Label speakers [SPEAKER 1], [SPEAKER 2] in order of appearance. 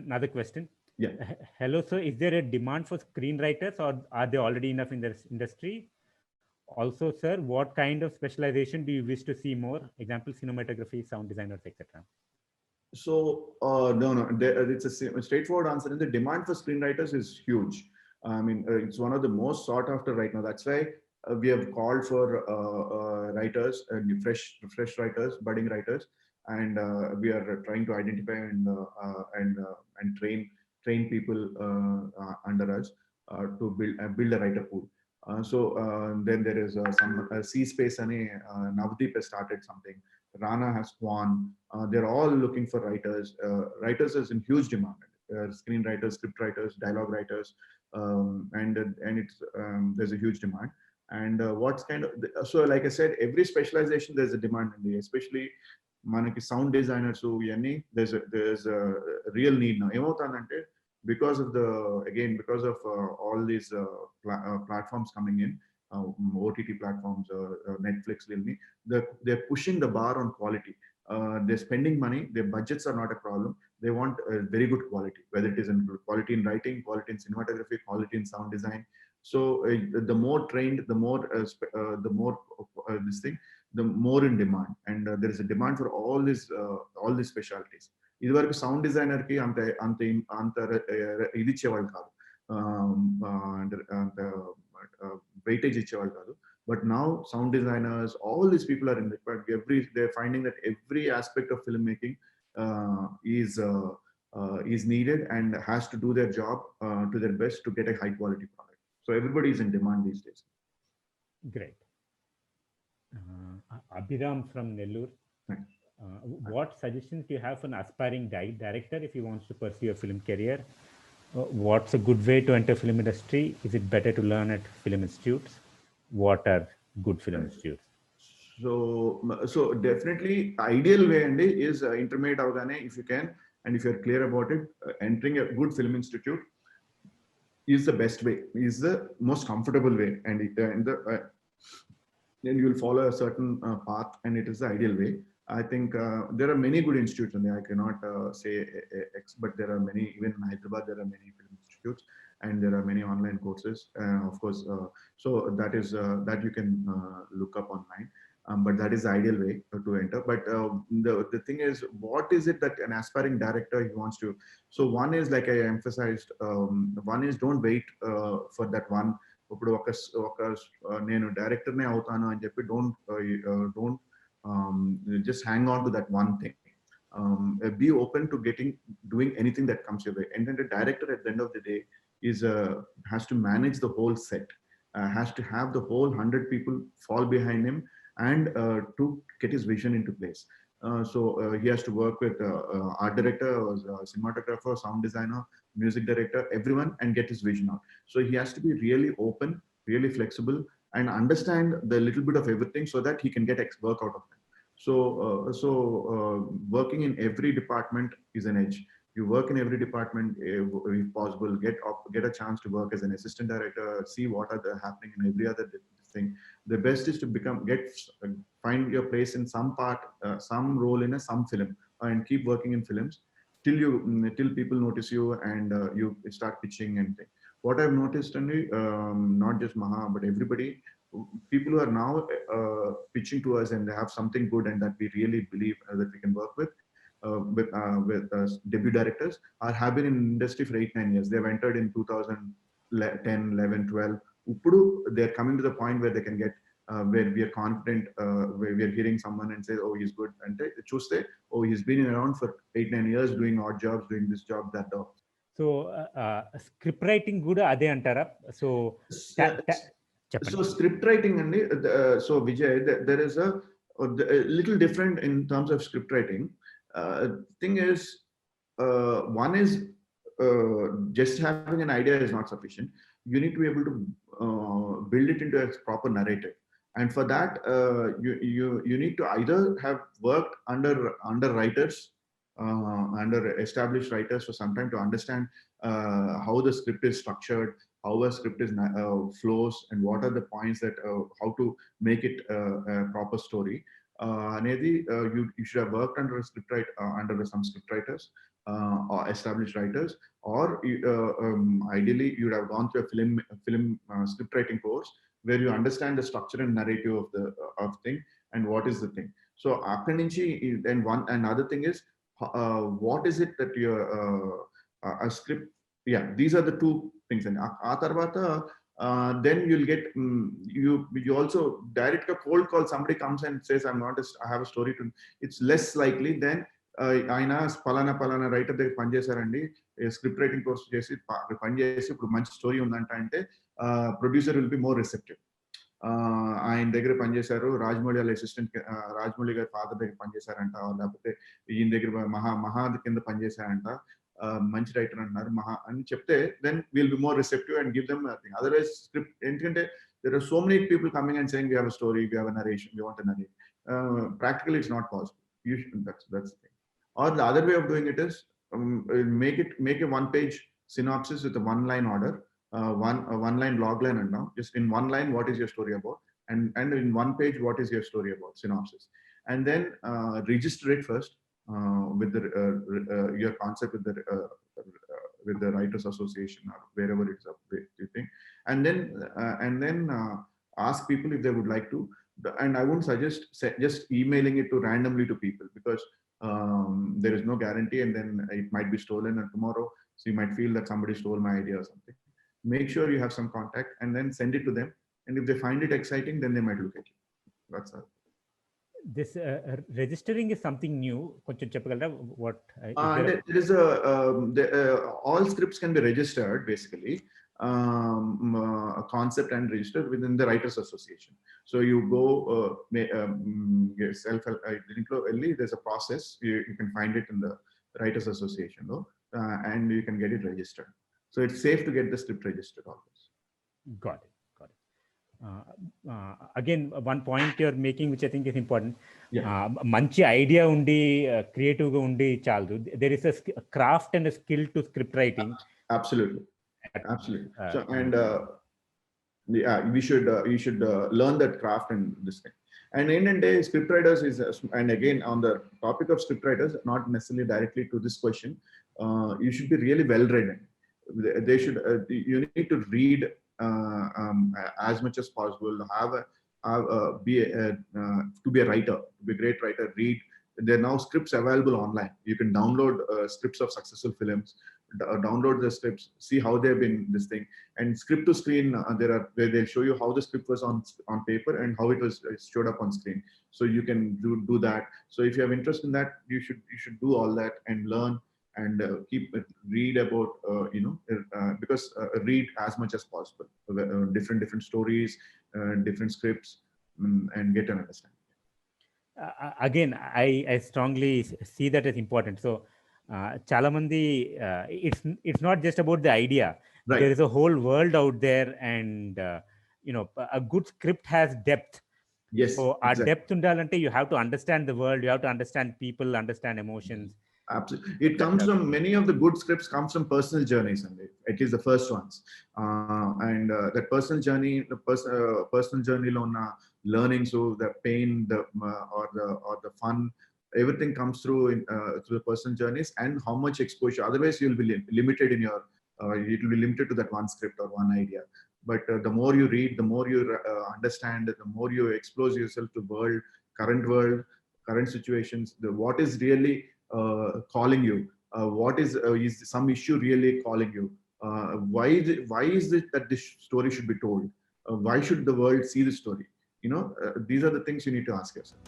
[SPEAKER 1] another question.
[SPEAKER 2] Yeah.
[SPEAKER 1] Hello, sir. Is there a demand for screenwriters, or are they already enough in this industry? Also, sir, what kind of specialization do you wish to see more? Example, cinematography, sound designers, etc.
[SPEAKER 2] So no, no, it's a straightforward answer. And the demand for screenwriters is huge. I mean, it's one of the most sought after right now. That's why we have called for writers, fresh writers, budding writers, and we are trying to identify and train people under us to build a writer pool. Then there is some C Space and Navdeep has started something. Rana has Swan. They're all looking for writers. Writers is in huge demand. Screenwriters, script writers, dialogue writers, and it's there's a huge demand. And what's kind of so like I said, every specialization there's a demand in the especially manaki sound designers. So there's a real need now. Emotandante because of because of all these platforms coming in. OTT platforms, Netflix, they're pushing the bar on quality. They're spending money. Their budgets are not a problem. They want a very good quality, whether it is in quality in writing, quality in cinematography, quality in sound design. So the more trained, the more this thing, the more in demand, and there is a demand for all these specialties. ఇదివరకు sound designer కి అంత అంత అంత ఇది ఇచ్చేవాళ్ళు కాదు, అంత weightage ఇచ్చేవాళ్ళు కాదు. But now sound designers, all these people are in the they're finding that every aspect of filmmaking is needed and has to do their job to their best to get a high quality product. So everybody is in demand these days.
[SPEAKER 1] Great. Abhiram from Nellore. What suggestions do you have for an aspiring director if he wants to pursue a film career? What's a good way to enter film industry? Is it better to learn at film institutes? What are good film institutes?
[SPEAKER 2] So definitely ideal way is intermediate avgane if you can, and if you're clear about it, entering a good film institute is the best way, is the most comfortable way, and then you will follow a certain path, and it is the ideal way. I think there are many good institutes, and I cannot say X, but there are many, even in Hyderabad, there are many film institutes, and there are many online courses, of course. So that you can look up online, but that is the ideal way to enter. But the thing is, what is it that an aspiring director he wants to? So one is, like I emphasized, one is don't wait for that one. ఇప్పుడు నేను డైరెక్టర్నే అవుతాను అని చెప్పి don't just hang on to that one thing. Be open to doing anything that comes your way. And then the director at the end of the day has to manage the whole set, has to have the whole 100 people fall behind him, and to get his vision into place. So he has to work with art director, cinematographer, sound designer, music director, everyone, and get his vision out. So he has to be really open, really flexible, and understand the little bit of everything so that he can get work out of it. So working in every department is an edge. You work in every department if possible. Get a chance to work as an assistant director. See what are happening in every other thing. The best is to find your place in some part, some role in some film, and keep working in films till people notice you, and you start pitching and things. What I've noticed, not just Maha, but everybody, people who are now pitching to us and they have something good and that we really believe that we can work with debut directors have been in industry for 8-9 years. They've entered in 2010, 11, 12. Uppudu they're coming to the point where they can get where we are confident, where we are hearing someone and say, oh, he's good, and chuste, oh, he's been around for 8-9 years doing odd jobs, doing this job, that job.
[SPEAKER 1] So script writing good ade antara. So
[SPEAKER 2] script writing so Vijay, there is a little different in terms of script writing. Thing is, one is just having an idea is not sufficient. You need to be able to build it into a proper narrative, and for that you need to either have worked under writers, under established writers for some time to understand how the script is structured, how a script is flows, and what are the points that how to make it a proper story. you should have worked under a under some script writers or established writers, or ideally you would have gone through a film script writing course where you understand the structure and narrative of the thing and what is the thing. So and another thing is what is it that your a script. Yeah, these are the two things. And then you'll get you also direct a cold call. Somebody comes and says, I have a story to. It's less likely than ఆయన పలానా writer దగ్గర పనిచేశారండి, script writing course చేసి పనిచేసి ఇప్పుడు మంచి story ఉందంట అంటే producer will be more receptive. ఆయన దగ్గర పనిచేశారు, రాజమౌళి వాళ్ళ అసిస్టెంట్, రాజమౌళి గారి ఫాదర్ దగ్గర పనిచేశారంట, లేకపోతే ఈయన దగ్గర మహాద్ కింద పనిచేశారంట, మంచి రైటర్ అంటున్నారు మహా అని చెప్తే then will be more receptive and give them thing. Otherwise script ఎందుకంటే there are so many people coming and saying we have a story, we have a narration, we want a narration. Practically it's not possible. That's the thing. Or the other way of doing it is make a one-page synopsis with a one-line order, one-line log line, and now just in one line what is your story about, and in one page what is your story about, synopsis, and then register it first with the your concept with the Writers Association or wherever it's up, you think, and then ask people if they would like to. And I wouldn't suggest just emailing it to randomly to people, because there is no guarantee, and then it might be stolen and tomorrow, so you might feel that somebody stole my idea or something. Make sure you have some contact and then send it to them, and if they find it exciting, then they might look at you. That's all.
[SPEAKER 1] This registering is something new. Koncham cheppagalra what
[SPEAKER 2] there is all scripts can be registered basically, a concept and registered within the Writers Association. So you go there's a process, you can find it in the Writers Association though, and you can get it registered. So it's safe to get the script registered always.
[SPEAKER 1] Got it. Again, one point you're making, which I think is important. Manchi idea undi, creative ga undi chaldu. There is a craft and a skill to script writing.
[SPEAKER 2] Absolutely. So, and you should learn that craft and this thing. And in a day, script writers is, and again on the topic of script writers, not necessarily directly to this question, you should be really well read. They should you need to read as much as possible, to be a writer, to be a great writer. Read. There are now scripts available online. You can download scripts of successful films, download the scripts, see how they've been this thing, and script to screen. Where they'll show you how the script was on paper and how it was showed up on screen. So you can do that. So if you have interest in that, you should do all that and learn and read about because read as much as possible, different stories, different scripts, and get an understanding.
[SPEAKER 1] Again, I strongly see that as important. So chala mandi, it's not just about the idea. Right. There is a whole world out there, and a good script has depth.
[SPEAKER 2] Yes.
[SPEAKER 1] So our depth undalante, you have to understand the world, you have to understand people, understand emotions.
[SPEAKER 2] Absolutely. It comes from, many of the good scripts comes from personal journeys, and at least the first ones. And that personal journey, personal journey lona learning, so the pain, or the fun, everything comes through the personal journeys and how much exposure. Otherwise, you'll be limited in your. It will be limited to that one script or one idea. But the more you read, the more you understand, the more you expose yourself to current situations. What is really calling you? What is some issue really calling you? Why is it that this story should be told? Why should the world see the story? These are the things you need to ask yourself.